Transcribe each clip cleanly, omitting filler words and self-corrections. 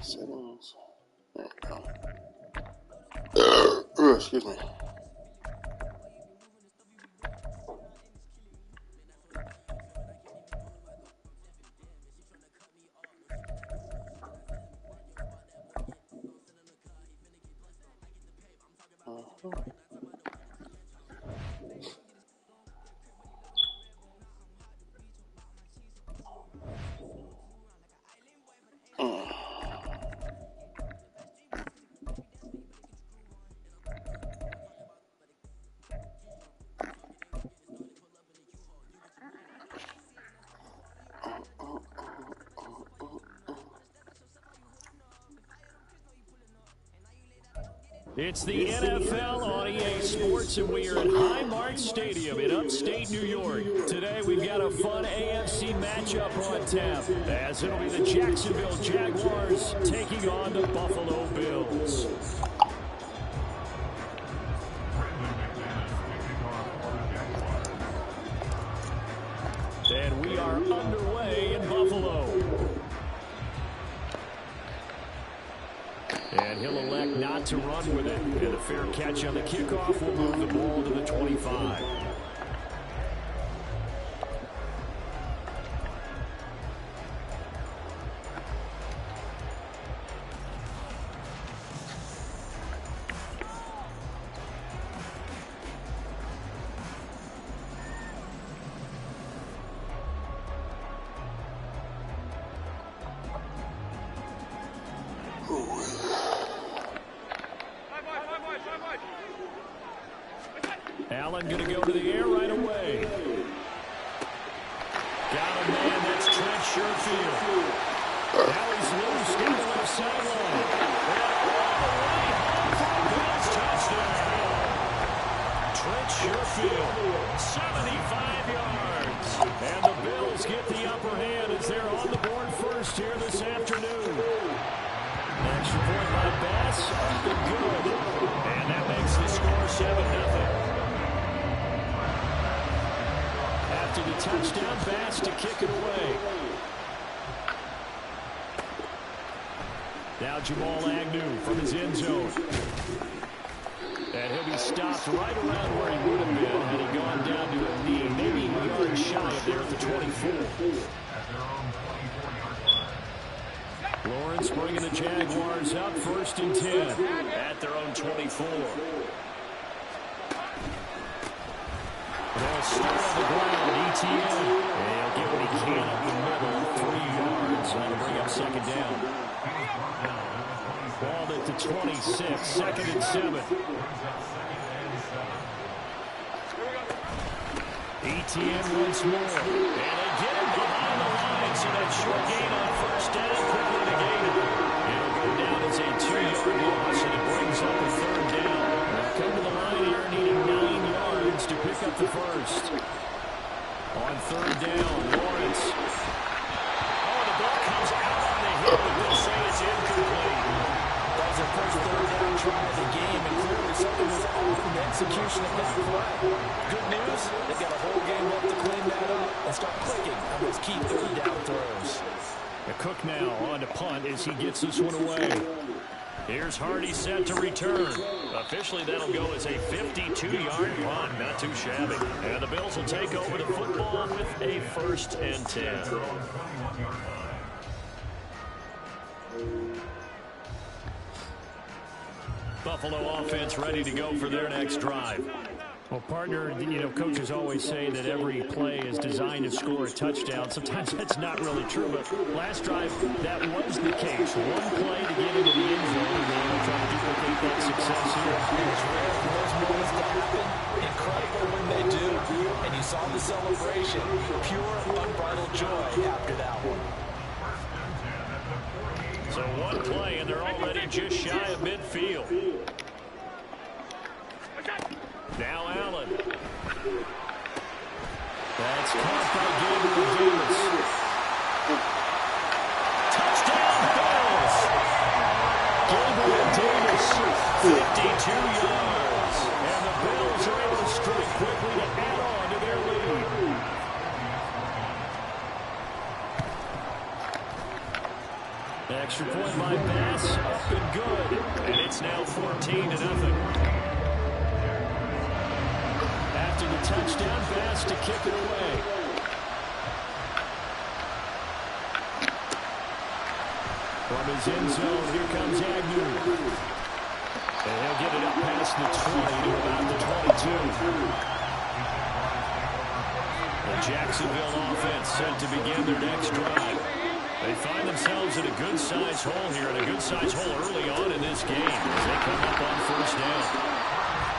Settings. There we go. Excuse me. It's the NFL on EA Sports, and we are at Highmark Stadium in upstate New York. Today, we've got a fun AFC matchup on tap, as it'll be the Jacksonville Jaguars taking on the Buffalo Bills. And we are underway in Buffalo. And he'll elect not to run with it. And a fair catch on the kickoff will move the ball to the 25. Allen going to go to the air right away. Got him, man. That's Trent Sherfield. Now he's loose. Got the left sideline. Bills touchdown. Trent Sherfield, 75 yards. And the Bills get the upper hand as they're on the board first here this afternoon. Extra point by Bass. Good. And that makes the score 7-0. After the touchdown, Bass to kick it away. Now Jamal Agnew from his end zone. And he'll be stopped right around where he would have been had he gone down to a knee. Maybe a yard shy of there at the 24. Lawrence bringing the Jaguars up 1st and 10 at their own 24. They'll start on the ground, ETN. And he'll get what he can up the middle, 3 yards. And that'll bring up 2nd down. Balled at the 26, 2nd and 7. ETN once more. And they get him behind the line, so that short gain on 1st down quickly negated. It'll go down as a 2-yard loss, and it brings up a 3rd down. They'll come to the line here needing 9 yards to pick up the 1st. On 3rd down, Lawrence. Oh, the ball comes out on the hip, but they'll say it's incomplete. That was their first 3rd down try of the game, and clearly something was off in the execution of that play. Good news, they've got a whole game left to clean that up and start clicking on those key 3rd down throws. The Cook now on to punt as he gets this one away. Here's Hardy set to return. Officially, that'll go as a 52-yard punt. Not too shabby. And the Bills will take over the football with a 1st and 10. Buffalo offense ready to go for their next drive. Well, partner, you know, coaches always say that every play is designed to score a touchdown. Sometimes that's not really true, but last drive, that was the case. One play to get into the end zone, and they will try to duplicate that success here. It's rare for those moments to happen. Incredible when they do. And you saw the celebration. Pure, unbridled joy after that one. So one play, and they're already just shy of midfield. Now Allen. That's caught by Gabriel Davis. Touchdown Bills. Gabriel Davis, 52 yards. And the Bills are able to strike quickly to add on to their lead. Extra point by Bass, up and good. And it's now 14-0. After the touchdown, Bass to kick it away. From his end zone, here comes Agnew. And he'll get it up past the 20 to about the 22. The Jacksonville offense set to begin their next drive. They find themselves in a good-sized hole here, and a good-sized hole early on in this game as they come up on first down.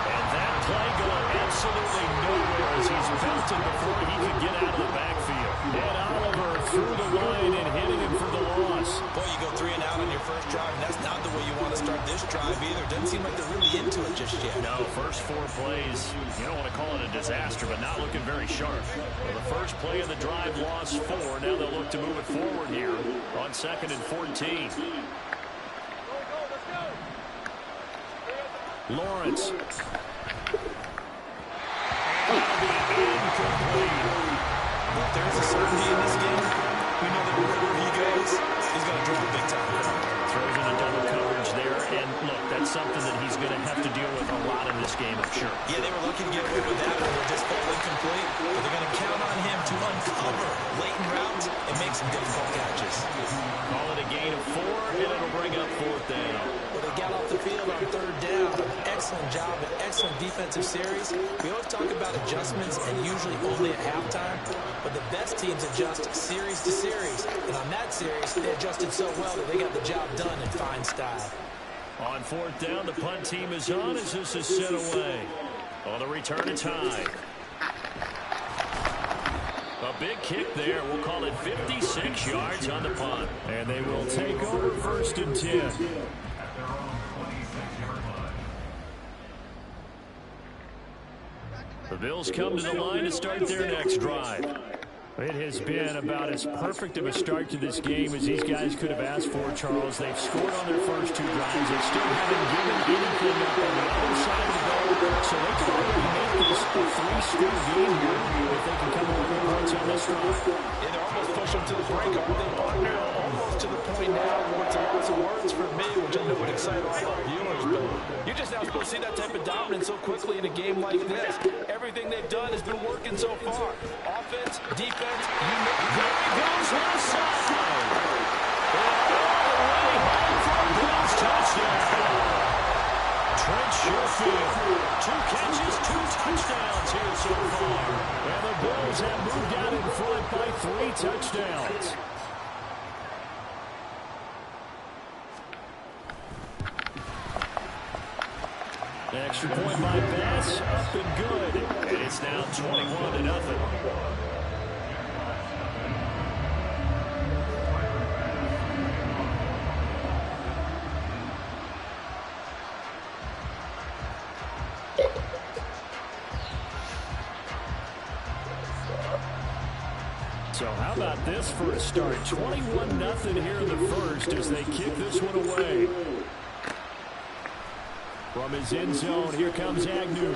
And that play going absolutely nowhere as he's belted before he could get out of the backfield. And Oliver through the line and hitting him for the loss. Boy, you go 3 and out on your first drive, and that's not the way you want to start this drive either. Doesn't seem like they're really into it just yet. No, first 4 plays, you don't want to call it a disaster, but not looking very sharp. Well, the first play of the drive lost 4. Now they'll look to move it forward here on 2nd and 14. Lawrence. But there's a certainty in this game. We know that wherever he goes, he's going to draw big time. Throws in a double coverage there, and look, that's something that he's going to have to deal with a lot in this game, I'm sure. Yeah, they were lucky to get away with that when they're just incomplete, but they're going to count on him to uncover latent routes and make some difficult catches. Call it a gain of 4, and it'll bring up 4th down. Well, they got off the field on 3rd down. Excellent job, an excellent defensive series. We always talk about adjustments and usually only at halftime, but the best teams adjust series to series. And on that series, they adjusted so well that they got the job done in fine style. On 4th down, the punt team is on as this is sent away. On the return, it's high. A big kick there. We'll call it 56 yards on the punt. And they will take over 1st and 10. The Bills come to the line to start their next drive. It has been about as perfect of a start to this game as these guys could have asked for, Charles. They've scored on their first 2 drives. They still haven't given anything up on the other side of the ball. So they can already make this a 3-score game here if they can come up with points on this drive. Yeah, they're almost pushing them to the brink, aren't they, partner? Almost to the point now where it's a lots of words for me, which I know would excite all our viewers, but you're just now supposed to see that type of dominance so quickly in a game like this. Everything they've done has been working so far. Offense, defense, you know. There he goes left side. And all the way home for a Bills touchdown. Trent Sherfield, 2 catches, 2 touchdowns here so far. And the Bills have moved out in front by 3 touchdowns. Extra point by Bass, up and good. And it's now 21-0. So how about this for a start? 21-0 here in the first as they kick this one away. From his end zone, here comes Agnew.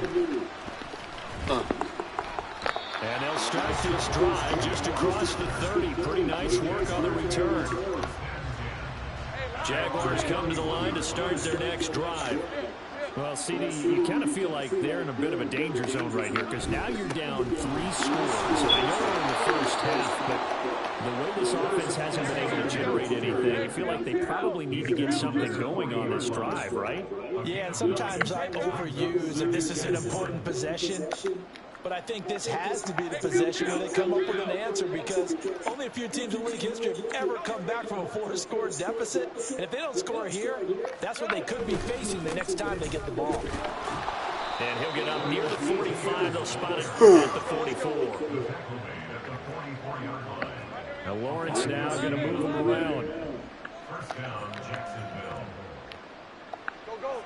And they'll start this drive just across the 30. Pretty nice work on the return. Jaguars come to the line to start their next drive. Well, CD, you kind of feel like they're in a bit of a danger zone right here because now you're down 3 scores. And I know they're in the first half, but the way this offense hasn't been able to generate anything, I feel like they probably need to get something going on this drive, right? Yeah, and sometimes I overuse that this is an important possession. But I think this has to be the possession where they come up with an answer because only a few teams in league history have ever come back from a 4-score deficit. And if they don't score here, that's what they could be facing the next time they get the ball. And he'll get up near the 45. They'll spot it at the 44. Now Lawrence now going to move him around. First down, Jacksonville. Go, go.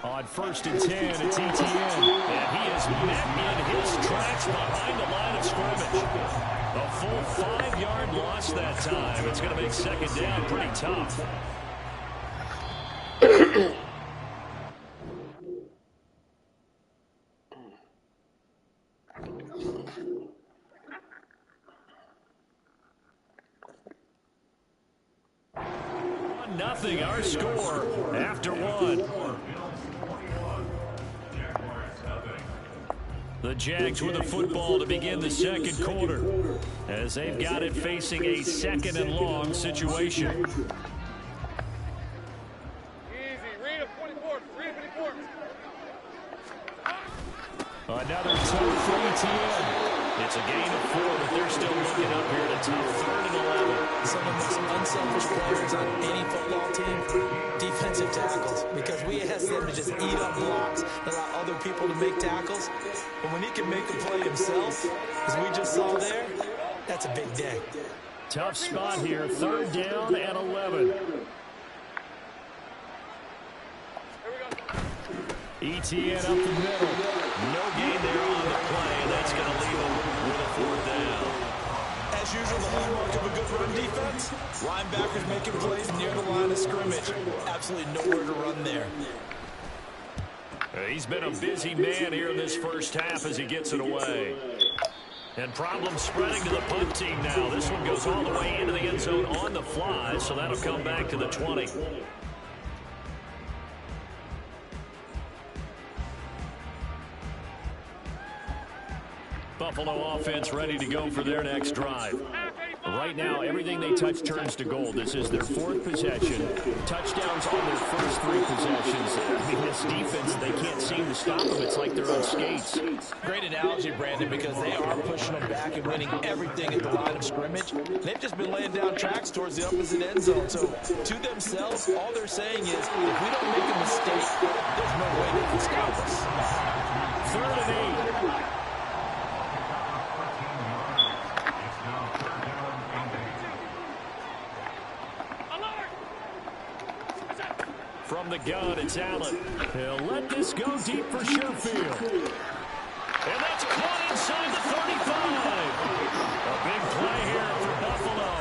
On 1st and 10, it's ETN. And he is met in his tracks behind the line of scrimmage. A full 5-yard loss that time. It's going to make 2nd down pretty tough. our score after one. The Jags with the football to begin the second quarter as they've got it facing a second and long situation. Another toe for ETN. It's a gain of 4, but they're still looking up here at a tough 3rd and 11. Some of the most unselfish players on any football team, defensive tackles, because we ask them to just eat up blocks, allow other people to make tackles. But when he can make a play himself, as we just saw there, that's a big day. Tough spot here, 3rd down and 11. ETN up the middle. No gain there on the play, and that's going to leave him with a 4th down. As usual, the hallmark of a good run defense, linebackers making plays near the line of scrimmage. Absolutely nowhere to run there. He's been a busy man here in this first half as he gets it away. And problems spreading to the punt team now. This one goes all the way into the end zone on the fly, so that'll come back to the 20. Buffalo offense ready to go for their next drive. Right now, everything they touch turns to gold. This is their 4th possession. Touchdowns on their first 3 possessions. I mean, this defense, they can't seem to stop them. It's like they're on skates. Great analogy, Brandon, because they are pushing them back and winning everything at the line of scrimmage. They've just been laying down tracks towards the opposite end zone. So, to themselves, all they're saying is, if we don't make a mistake, there's no way they can stop us. 3rd and 8. From the gun, it's Allen. He'll let this go deep for Sherfield. And that's caught inside the 35. A big play here for Buffalo.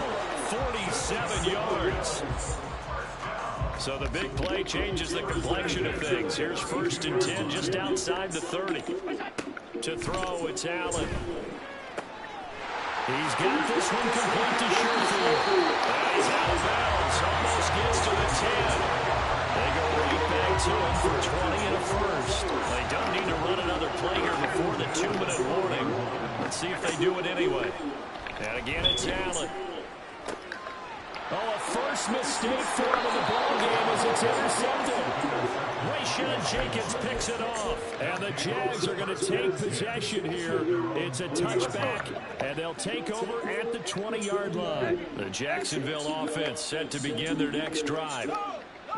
47 yards. So the big play changes the complexion of things. Here's 1st and 10 just outside the 30. To throw, it's Allen. He's got this one complete to Sherfield. And he's out of bounds. Almost gets to the 10. They go right back to it for 20 and a 1st. They don't need to run another play here before the 2-minute warning. Let's see if they do it anyway. And again, it's Allen. Oh, a first mistake for him in the ballgame as it's intercepted. Rayshawn Jenkins picks it off. And the Jags are going to take possession here. It's a touchback, and they'll take over at the 20-yard line. The Jacksonville offense set to begin their next drive.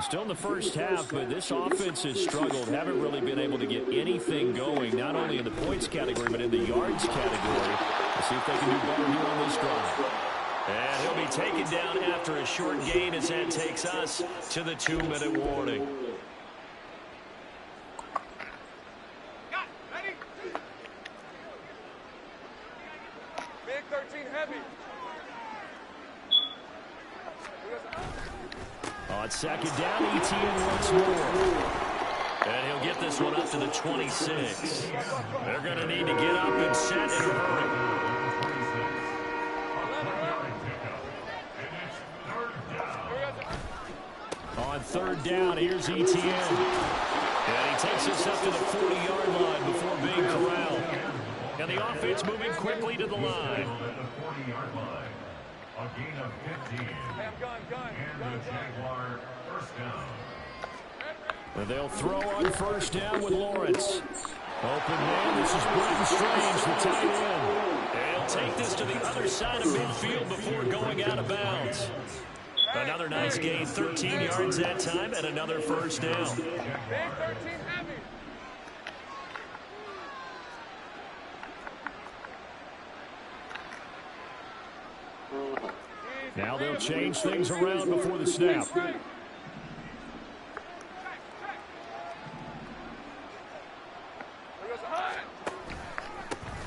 Still in the first half, but this offense has struggled. Haven't really been able to get anything going, not only in the points category, but in the yards category. Let's see if they can do better here on this drive. And he'll be taken down after a short gain as that takes us to the 2-minute warning. Big 13 heavy. On 2nd down, ETN once more. And he'll get this one up to the 26. They're going to need to get up and set in a hurry. On 3rd down, here's ETN. And he takes us up to the 40-yard line before being corralled. And the offense moving quickly to the line. A gain of 15. And the Jaguar 1st down. And they'll throw on 1st down with Lawrence. Open man, this is Britton Strange, the tight end. And he'll take this to the other side of midfield before going out of bounds. Another nice gain, 13 yards that time, and another 1st down. Big 13 heavy. Now they'll change things around before the snap.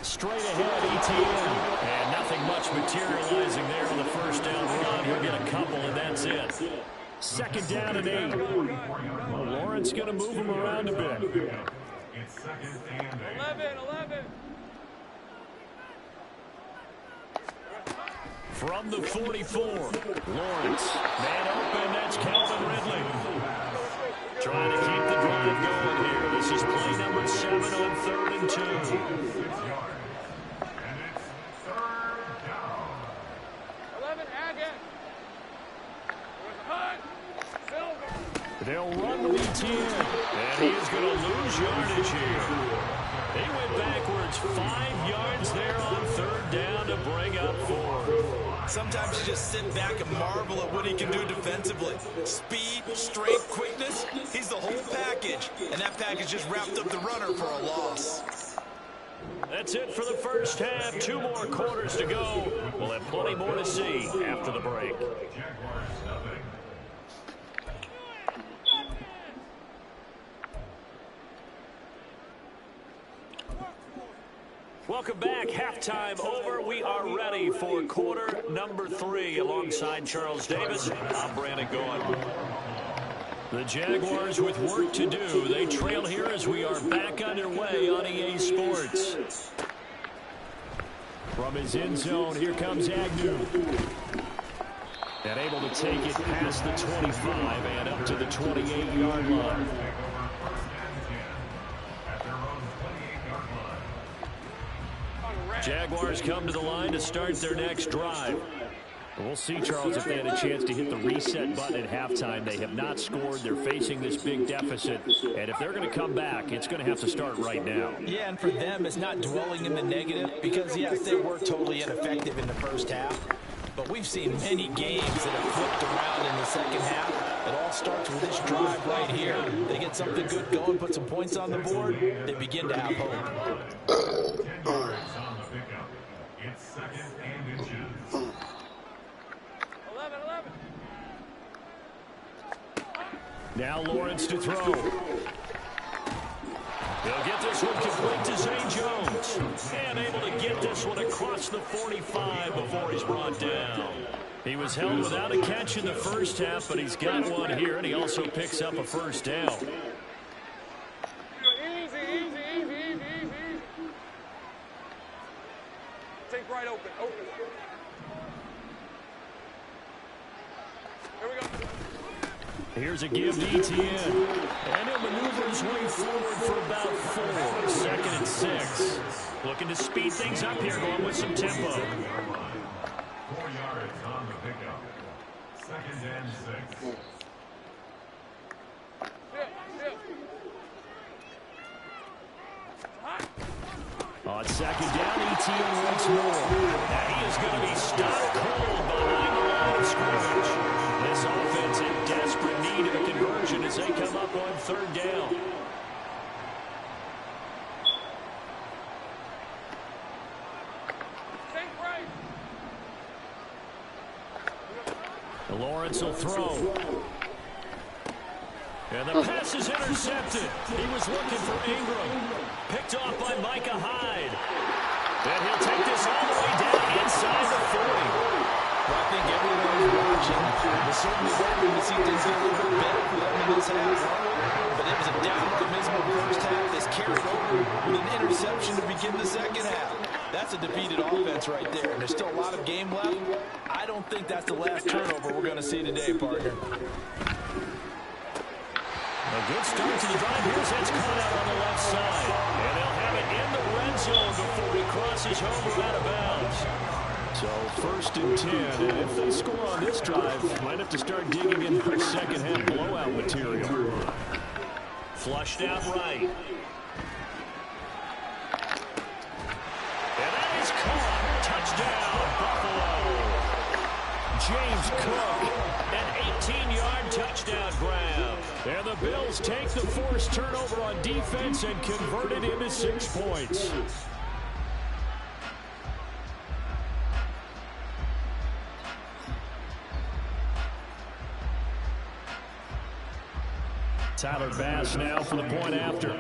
Straight ahead, ETN. And nothing much materializing there on the 1st down run. He'll get a couple, and that's it. 2nd down and 8. Well, Lawrence going to move him around a bit. It's 2nd and 8. 11. From the 44, Lawrence. Man open, that's Calvin Ridley. Trying to keep the drive going here. This is play number 7 on 3rd and 2. 6 yards. And it's third down. 11, Haggett. There's a hunt. Silver. They'll run with ETN, and he is going to lose yardage here. He went backwards 5 yards there on 3rd down to bring up 4. Sometimes you just sit back and marvel at what he can do defensively. Speed, strength, quickness, he's the whole package. And that package just wrapped up the runner for a loss. That's it for the first half. 2 more quarters to go. We'll have plenty more to see after the break. Jaguars nothing. Welcome back. Halftime over. We are ready for quarter number 3. Alongside Charles Davis, I'm Brandon Gaudin. The Jaguars with work to do. They trail here as we are back underway on EA Sports. From his end zone, here comes Agnew. And able to take it past the 25 and up to the 28-yard line. Jaguars come to the line to start their next drive. We'll see, Charles, if they had a chance to hit the reset button at halftime. They have not scored. They're facing this big deficit. And if they're going to come back, it's going to have to start right now. Yeah, and for them, it's not dwelling in the negative because, yes, they were totally ineffective in the first half. But we've seen many games that have flipped around in the second half. It all starts with this drive right here. They get something good going, put some points on the board, they begin to have hope. 10 yards on the pickup. It's 2nd and inches. 11, 11. Now Lawrence to throw. They'll get this one complete to Zay Jones. And able to get this one across the 45 before he's brought down. He was held without a catch in the first half, but he's got one here, and he also picks up a first down. Easy. Take right open. Here we go. Here's a give to ETN. And he'll maneuver his way forward for about 4. 2nd and 6. Looking to speed things up here, going with some tempo. 4 yards on the pickup. 2nd and 6. On 2nd down, ETN once more. Now he is going to be stopped cold behind the line of scrimmage. This offense in desperate need of a conversion as they come up on 3rd down. Lawrence will throw. And the pass is intercepted. He was looking for Ingram. Picked off by Micah Hyde. And he'll take this all the way down inside the 40. Well, I think everyone is watching. We're certainly hoping to see things get a little bit better for them in this half. But it was a downright miserable first half that's carried over with an interception to begin the second half. That's a defeated offense right there. And there's still a lot of game left. I don't think that's the last turnover we're going to see today, partner. A good start to the drive. Here's that's caught out on the left side. And they'll have it in the red zone before he crosses over out of bounds. So 1st and 10. And if they score on this drive, might have to start digging in for second half blowout material. Flushed out right. And that is caught. Touchdown, Buffalo. James Cook, an 18-yard touchdown grab. And the Bills take the forced turnover on defense and convert it into 6 points. Tyler Bass now for the point after.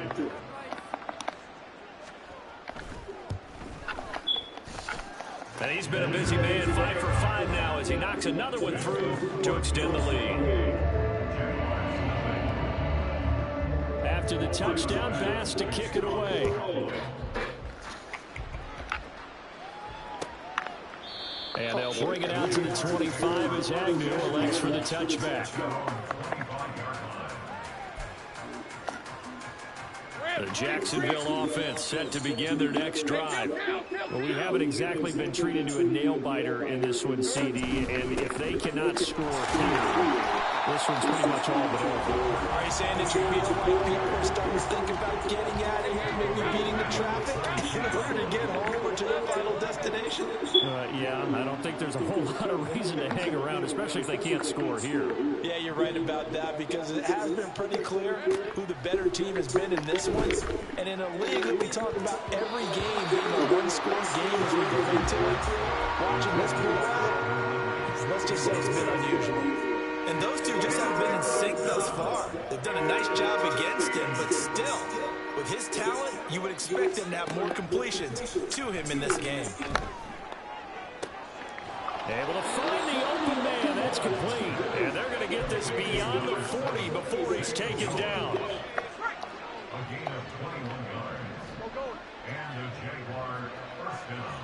And he's been a busy man, 5 for 5 now as he knocks another one through to extend the lead. After the touchdown, Bass to kick it away. And they'll bring it out to the 25 as Agnew elects for the touchback. The Jacksonville offense set to begin their next drive. Well, we haven't exactly been treated to a nail-biter in this one, CD, and if they cannot score here, this one's pretty much all but over. Are you saying that you feel like people are starting to think about getting out of here, maybe beating the traffic in order to get home or to their final destination? Yeah, I don't think there's a whole lot of reason to hang around, especially if they can't score here. Yeah, you're right about that because it has been pretty clear who the better team has been in this one. And in a league that we talk about every game being a one-score game as we go into it, watching this play out, let's just say it's been unusual. And those two just haven't been in sync thus far. They've done a nice job against him, but still, with his talent, you would expect him to have more completions to him in this game. Able to find the open man. That's complete. And they're going to get this beyond the 40 before he's taken down. A gain of 21 yards. And the Jaguar first down.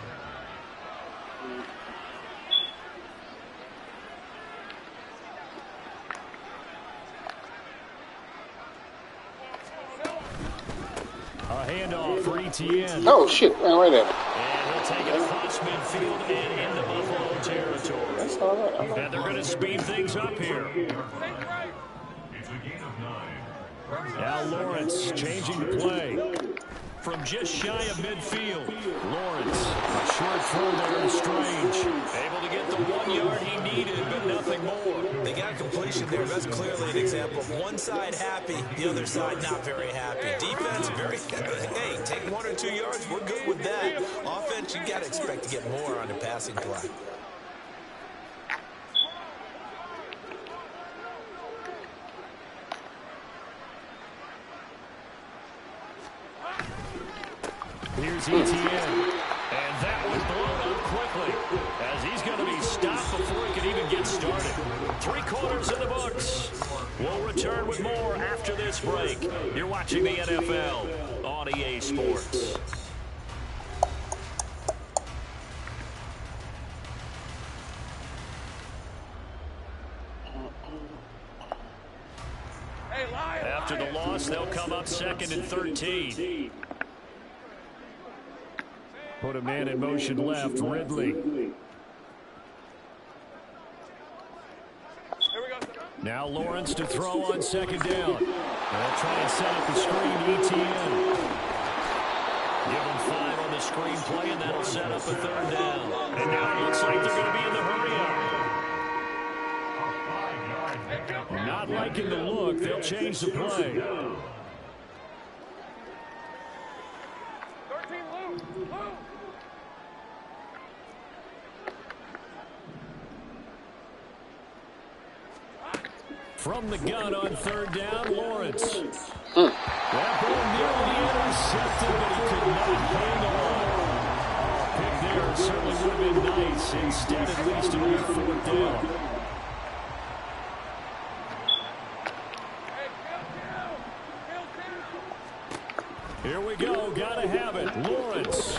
A handoff for ETN. Oh, shit. Right there. And he'll take it across midfield and into Buffalo territory. That's all right. And they're going to speed things up here. It's a gain of 9. Now Lawrence changing the play. From just shy of midfield, Lawrence, a short throw there to Strange. Able to get the 1 yard he needed, but nothing more. They got a completion there. That's clearly an example of one side happy, the other side not very happy. Defense, very, hey, take 1 or 2 yards, we're good with that. Offense, you got to expect to get more on the passing play. Here's ETN. And that was blown up quickly as he's going to be stopped before he can even get started. 3 quarters in the books. We'll return with more after this break. You're watching the NFL on EA Sports. After the loss, they'll come up 2nd and 13. Put a man in motion left, Ridley. Now Lawrence to throw on 2nd down. They'll try and set up the screen to ETN. Give him 5 on the screen play, and that'll set up a 3rd down. And now it looks like they're going to be in the hurry-up. Not liking the look. They'll change the play. From the gun on 3rd down, Lawrence. That ball nearly intercepted, but he could not hang on. Pick there certainly would have been nice. Instead, at least it'll be 4th down. Here we go. Gotta have it. Lawrence.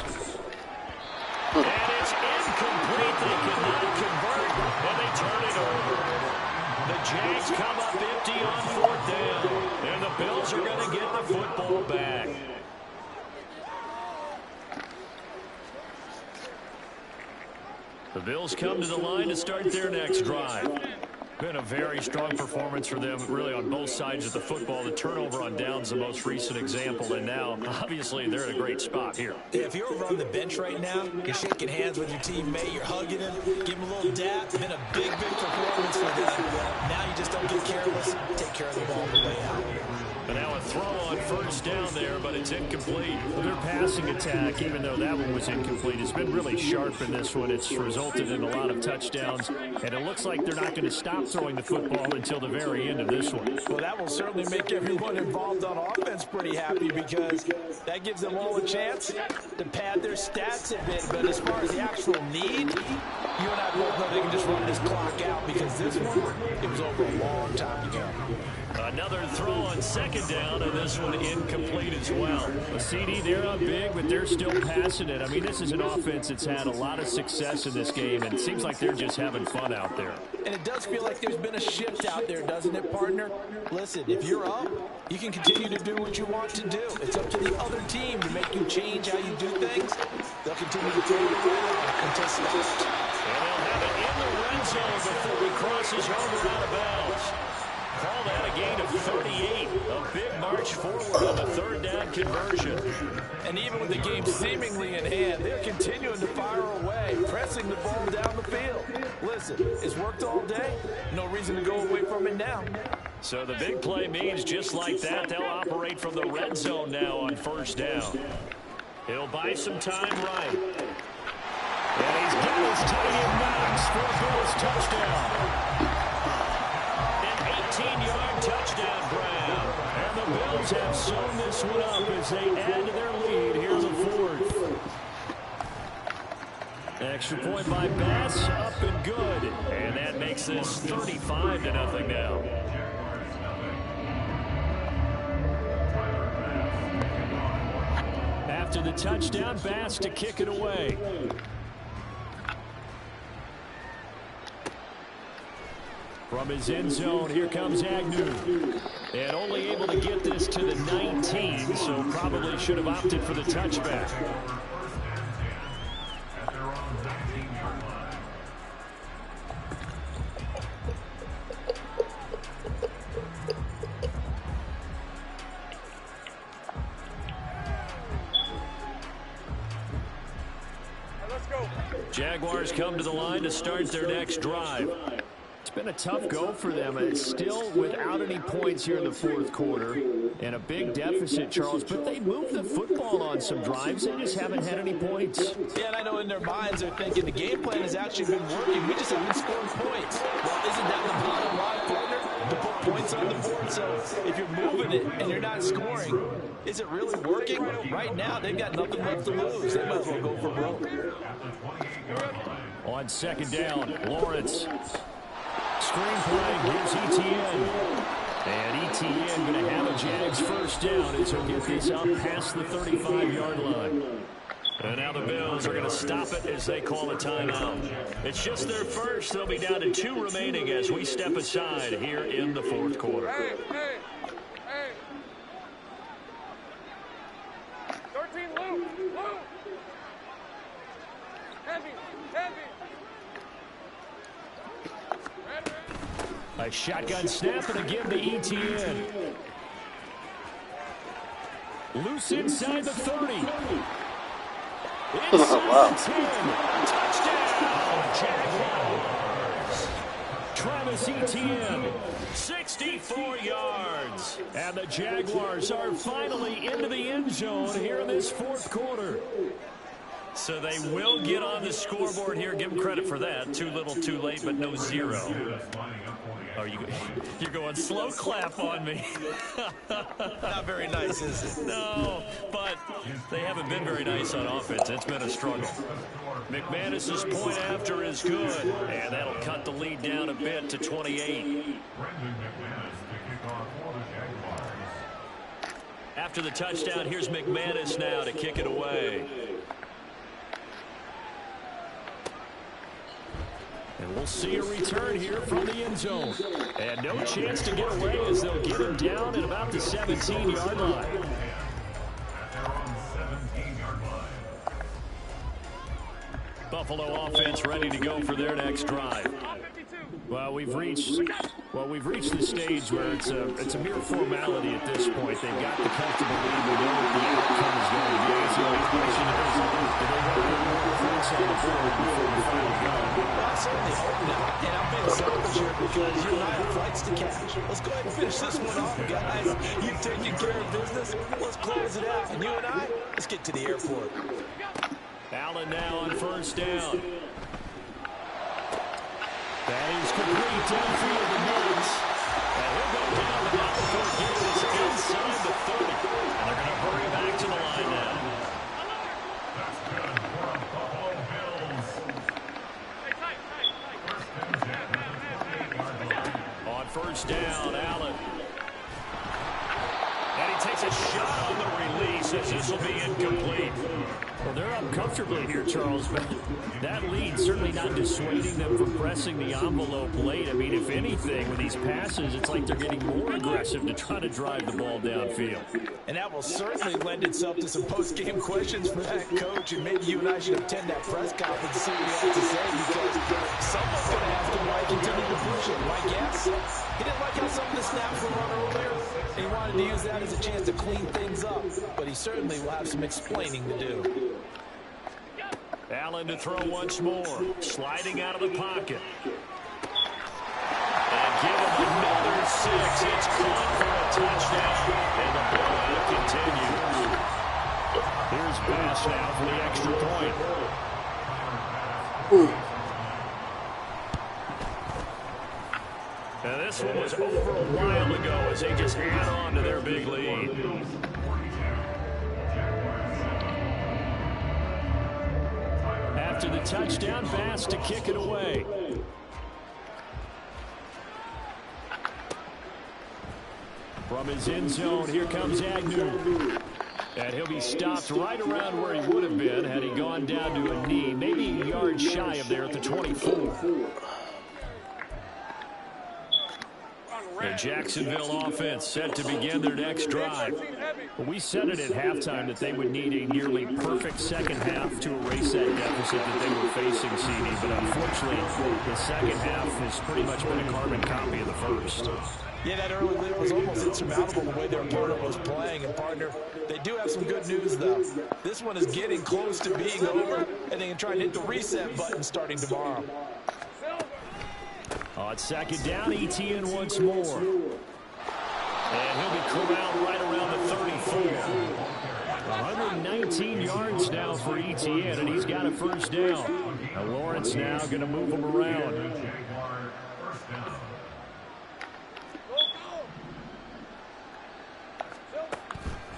And it's incomplete. They cannot convert, and they turn it over. The Jags come up empty on 4th down, and the Bills are going to get the football back. The Bills come to the line to start their next drive. Been a very strong performance for them, really, on both sides of the football. The turnover on downs, the most recent example, and now, obviously, they're in a great spot here. If you're over on the bench right now, you're shaking hands with your teammate, you're hugging him, give him a little dap. It's been a big, big performance for them. Now you just don't get careless, take care of the ball on the way out. And now a throw on 1st down there, but it's incomplete. Their passing attack, even though that one was incomplete, has been really sharp in this one. It's resulted in a lot of touchdowns, and it looks like they're not going to stop throwing the football until the very end of this one. Well, that will certainly make everyone involved on offense pretty happy because that gives them all a chance to pad their stats a bit. But as far as the actual need, you and I both know they can just run this clock out because this one, it was over a long time ago. Another throw on second down, and this one incomplete as well. A CD, they're up big, but they're still passing it. I mean, this is an offense that's had a lot of success in this game, and it seems like they're just having fun out there. And it does feel like there's been a shift out there, doesn't it, partner? Listen, if you're up, you can continue to do what you want to do. It's up to the other team to make you change how you do things. They'll continue to throw it around until stopped. And they'll have it in the red zone before he crosses over out of bounds. Call that a gain of 38. A big march forward on the third down conversion. And even with the game seemingly in hand, they're continuing to fire away, pressing the ball down the field. Listen, it's worked all day. No reason to go away from it now. So the big play means just like that, they'll operate from the red zone now on first down. He'll buy some time right. And he's got his tight end Knox for a Bills touchdown. 18-yard touchdown grab. And the Bills have sewn this one up as they add to their lead here in the fourth. Extra point by Bass, up and good. And that makes this 35-0 now. After the touchdown, Bass to kick it away. From his end zone, here comes Agnew. And only able to get this to the 19, so probably should have opted for the touchback. Jaguars come to the line to start their next drive. It's been a tough go for them. It's still without any points here in the fourth quarter and a big deficit, Charles, but they moved the football on some drives. They just haven't had any points. Yeah, and I know in their minds they're thinking the game plan has actually been working. We just haven't scored points. Well, isn't that the bottom line, partner? To put points on the board. So if you're moving it and you're not scoring, is it really working? Right now, they've got nothing left to lose. They might as well go for broke. On second down, Lawrence. Screenplay gives ETN. And ETN going to have a Jags first down as he'll get this out past the 35-yard line. And now the Bills are going to stop it as they call a timeout. It's just their first. They'll be down to 2 remaining as we step aside here in the fourth quarter. Hey, hey, hey. 13, Luke, Luke. Heavy, heavy. A shotgun snap and again to ETN. Loose inside the 30. Inside the 10. Touchdown, Jaguars. Travis Etienne, 64 yards. And the Jaguars are finally into the end zone here in this fourth quarter. So they will get on the scoreboard here. Give them credit for that. Too little, too late, but no zero. Oh, you're going slow clap on me. Not very nice, is it? No, but they haven't been very nice on offense. It's been a struggle. McManus's point after is good, and that'll cut the lead down a bit to 28. After the touchdown, here's McManus now to kick it away. And we'll see a return here from the end zone. And no chance to get away as they'll get him down at about the 17-yard line. Buffalo offense ready to go for their next drive. Well, we've reached the stage where it's a mere formality at this point. They've got the comfortable lead. We know what the outcome is going to be. So the question is, do they want to put more points on the board before the final go? I certainly hope not. And I'm being selfish here because you and I have flights to catch. Let's go ahead and finish this one off, guys. You've taken care of business. Let's close it out. And you and I, let's get to the airport. Allen now on first down. That is complete downfield to Mills. And he'll go down about before he gets inside the 30. And they're going to hurry back to the line now. That's good for the Buffalo Bills. On On first down, Allen. as this will be incomplete. Well, they're up comfortably here, Charles, but that lead certainly not dissuading them from pressing the envelope late. I mean, if anything, with these passes, it's like they're getting more aggressive to try to drive the ball downfield. And that will certainly lend itself to some post-game questions for that coach, and maybe you and I should attend that press conference and see what he has to say, because someone's going to ask him why he continued to push it. My guess, he didn't like how some of the snaps were run earlier, and he wanted to use that as a chance to clean things up, but he certainly will have some explaining to do. Allen to throw once more, sliding out of the pocket. And give him another 6. It's caught for a touchdown, and the blowout continues. Here's Bass now for the extra point. Now this one was over a while ago as they just add on to their big lead. After the touchdown, Bass to kick it away. From his end zone, here comes Agnew. And he'll be stopped right around where he would have been had he gone down to a knee, maybe a yard shy of there at the 24. The Jacksonville offense set to begin their next drive. We said it at halftime that they would need a nearly perfect second half to erase that deficit that they were facing, CD. But unfortunately, the second half has pretty much been a carbon copy of the first. Yeah, that early lead was almost insurmountable the way their opponent was playing. And, partner, they do have some good news, though. This one is getting close to being over, and they can try and hit the reset button starting tomorrow. On second down, ETN once more. And he'll be corralled right around the 34. 119 yards now for ETN, and he's got a first down. Now Lawrence now going to move him around.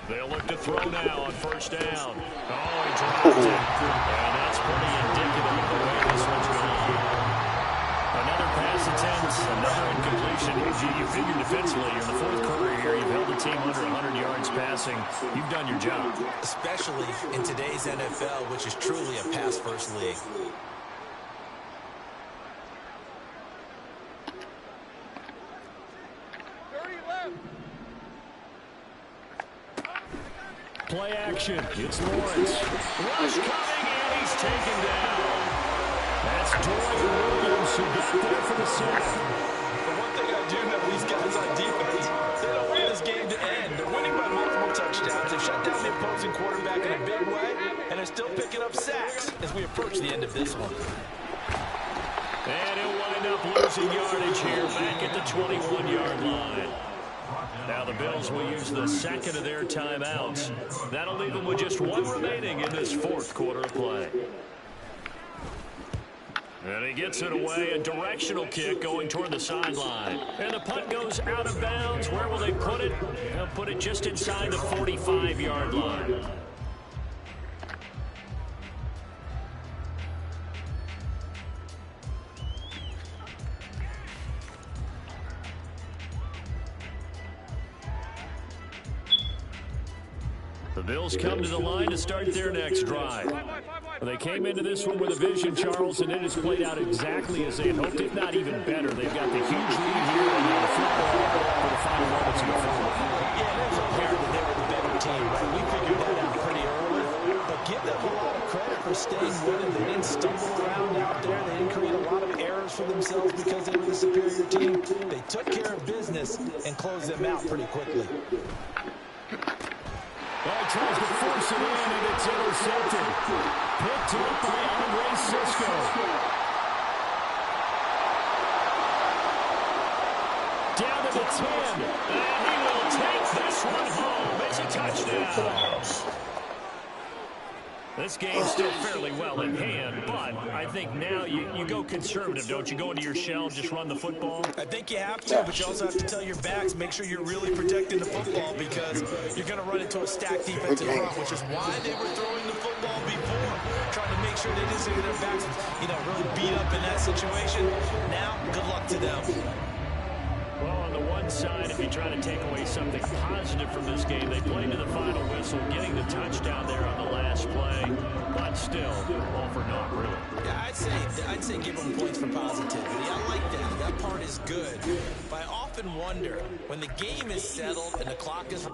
They'll look to throw now on first down. Oh, he dropped it. And that's pretty indicative of the way this one's going. Another pass attempt, another incompletion. You figure defensively, you're in the fourth quarter here. You've held the team under 100 yards passing. You've done your job. Especially in today's NFL, which is truly a pass-first league. Play action. It's Lawrence. Rush coming, and he's taken down. That's Dwayne Williams who got there for the sack. The one thing I do know these guys on defense, they don't want this game to end. They're winning by multiple touchdowns. They shut down the opposing quarterback in a big way, and they're still picking up sacks as we approach the end of this one. And he'll wind up losing yardage here back at the 21-yard line. Now the Bills will use the second of their timeouts. That'll leave them with just one remaining in this fourth quarter of play. And he gets it away, a directional kick going toward the sideline. And the punt goes out of bounds. Where will they put it? They'll put it just inside the 45-yard line. The Bills come to the line to start their next drive. They came into this one with a vision, Charles, and it has played out exactly as they had hoped, if not even better. They've got the huge lead here and the football for the final moments of the fourth. Yeah, it was apparent that they were the better team, right? We figured that out pretty early, but give them a lot of credit for staying with it. They didn't stumble around out there. They didn't create a lot of errors for themselves because they were the superior team. They took care of business and closed them out pretty quickly. Well, he tries to force it in, and it's intercepted. Picked up by Andre Cisco. Down to the 10, and he will take this one home. It's a touchdown. This game's still fairly well in hand, but I think now you go conservative, don't you? Go into your shell and just run the football? I think you have to, but you also have to tell your backs, make sure you're really protecting the football because you're going to run into a stacked defensive front, which is why they were throwing the football before, trying to make sure they didn't see their backs, really beat up in that situation. Now, good luck to them. Well, on the the one side, if you try to take away something positive from this game, they played to the final whistle, getting the touchdown there on the last play, but still, all for naught, really. Yeah, I'd say give them points for positivity. I like that. That part is good. But I often wonder, when the game is settled and the clock is